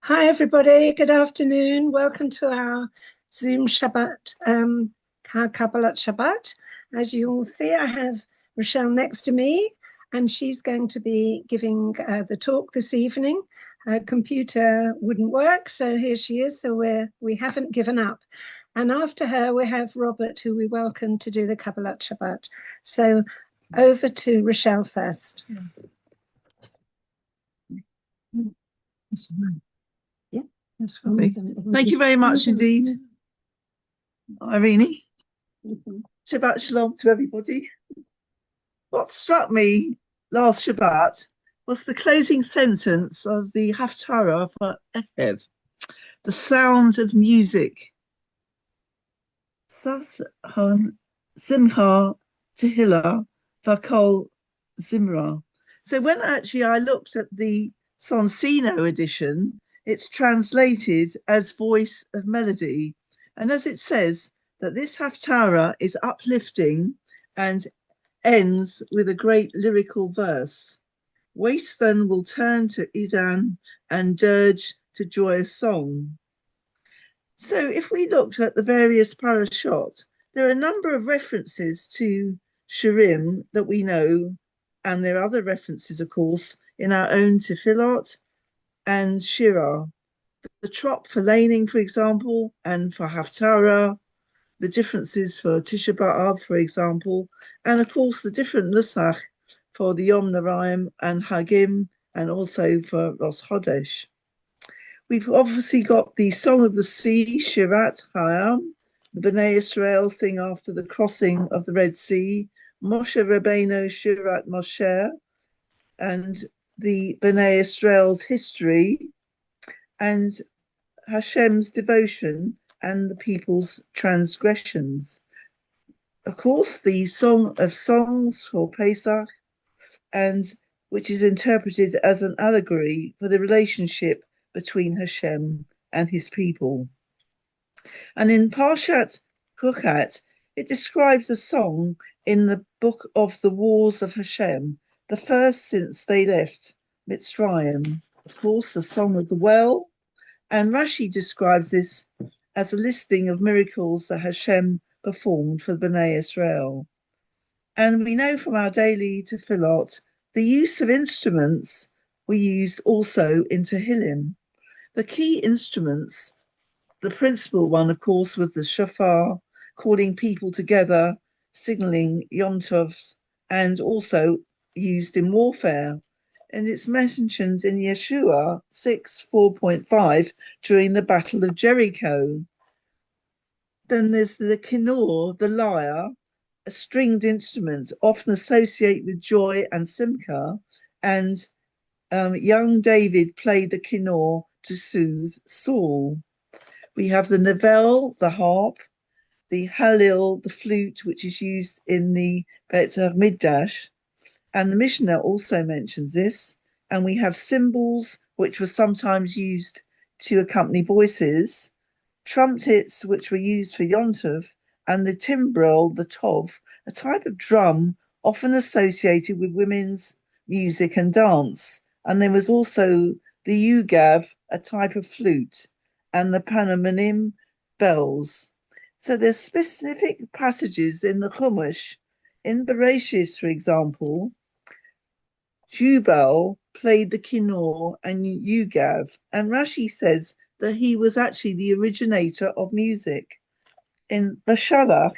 Hi, everybody. Good afternoon. Welcome to our Zoom Shabbat, Kabbalat Shabbat. As you all see, I have Rochelle next to me, and she's going to be giving the talk this evening. Her computer wouldn't work, so here she is. So we haven't given up. And after her, we have Robert, who we welcome to do the Kabbalat Shabbat. So over to Rochelle first. Yeah. Thank you very much indeed, Irene. Shabbat Shalom to everybody. What struck me last Shabbat was the closing sentence of the Haftarah for Ekev, the sound of music. Sashon Simcha Tehillah Vakol Zimra. So when actually I looked at the Sonsino edition, it's translated as voice of melody. And as it says, that this Haftarah is uplifting and ends with a great lyrical verse. Waste then will turn to Idan and dirge to joyous song. So if we looked at the various parashot, there are a number of references to Shirim that we know, and there are other references, of course, in our own Tefillot and Shirah. The trop for laning, for example, and for Haftarah, the differences for Tisha B'Av, for example, and of course the different nusach for the Yom Naraim and Hagim, and also for Rosh Chodesh. We've obviously got the Song of the Sea, Shirat Chayam. The Bnei Israel sing after the crossing of the Red Sea. Moshe Rabbeinu, Shirat Moshe, and the Bnei Israel's history, and Hashem's devotion and the people's transgressions. Of course, the Song of Songs for Pesach, and which is interpreted as an allegory for the relationship between Hashem and his people. And in Parshat Chukat, it describes a song in the book of the Wars of Hashem, the first since they left Mitzrayim. Of course, the Song of the Well, and Rashi describes this as a listing of miracles that Hashem performed for Bnei Israel. And we know from our daily tefillot, the use of instruments were used also in Tehillim. The key instruments, the principal one, of course, was the shofar, calling people together, signaling Yom Tovs, and also used in warfare. And it's mentioned in Yeshua 6:4.5 during the Battle of Jericho. Then there's the kinnor, the lyre, a stringed instrument often associated with joy and simcha, and young David played the kinnor to soothe Saul. We have the nevel, the harp, the halil, the flute, which is used in the Beit Mikdash, and the Mishnah also mentions this. And we have cymbals, which were sometimes used to accompany voices, trumpets, which were used for Yontov, and the timbrel, the tov, a type of drum often associated with women's music and dance. And there was also the yugav, a type of flute, and the panamanim, bells. So there's specific passages in the Chumash, in Bereshis, for example. Jubal played the kinnor and yugav, and Rashi says that he was actually the originator of music. In Bashalach,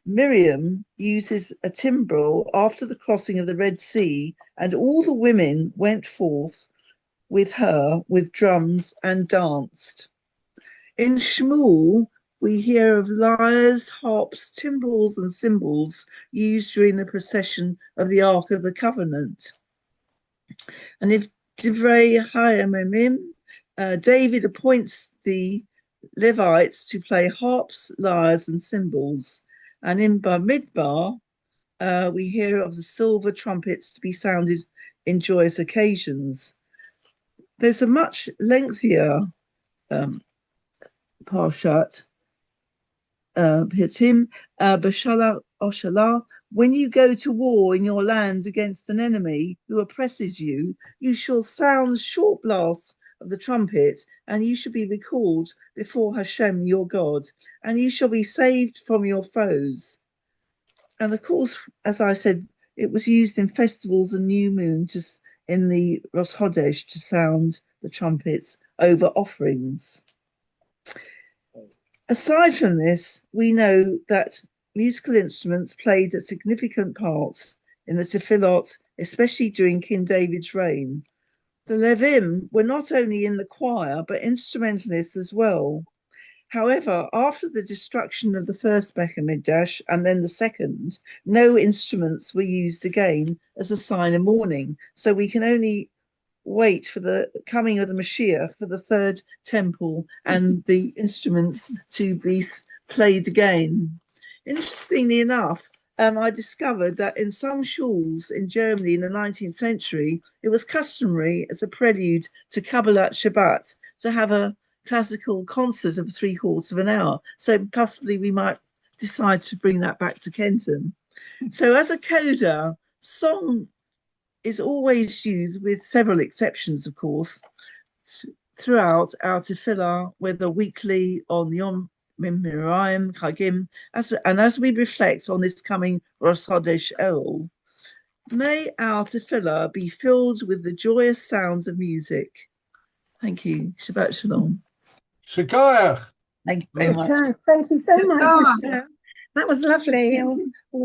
Miriam uses a timbrel after the crossing of the Red Sea, and all the women went forth with her with drums and danced. In Shmuel, we hear of lyres, harps, timbrels, and cymbals used during the procession of the Ark of the Covenant. And if Divrei Hayamimim, David appoints the Levites to play harps, lyres, and cymbals. And in Bamidbar, we hear of the silver trumpets to be sounded in joyous occasions. There's a much lengthier Parshat, Hitim, Bashala Oshala. When you go to war in your lands against an enemy who oppresses you, you shall sound short blasts of the trumpet, and you shall be recalled before Hashem your God, and you shall be saved from your foes. And of course, as I said, it was used in festivals and new moon in the Rosh Hodesh to sound the trumpets over offerings. Aside from this, we know that musical instruments played a significant part in the tefillot, especially during King David's reign. The Levim were not only in the choir, but instrumentalists as well. However, after the destruction of the first Beit HaMikdash and then the second, no instruments were used again as a sign of mourning. So we can only wait for the coming of the Mashiach for the third temple and the instruments to be played again. Interestingly enough, I discovered that in some shuls in Germany in the 19th century, it was customary as a prelude to Kabbalat Shabbat to have a classical concert of 3/4 of an hour. So possibly we might decide to bring that back to Kenton. So as a coda, song is always used, with several exceptions, of course, throughout our tefillah, whether weekly on Yom Mimiraim, Chagim, as we reflect on this coming Rosh Chodesh Elul, may our tefillah be filled with the joyous sounds of music. Thank you. Shabbat Shalom. Shakayach. Thank you very much. Thank you so much, Rochelle. That was lovely.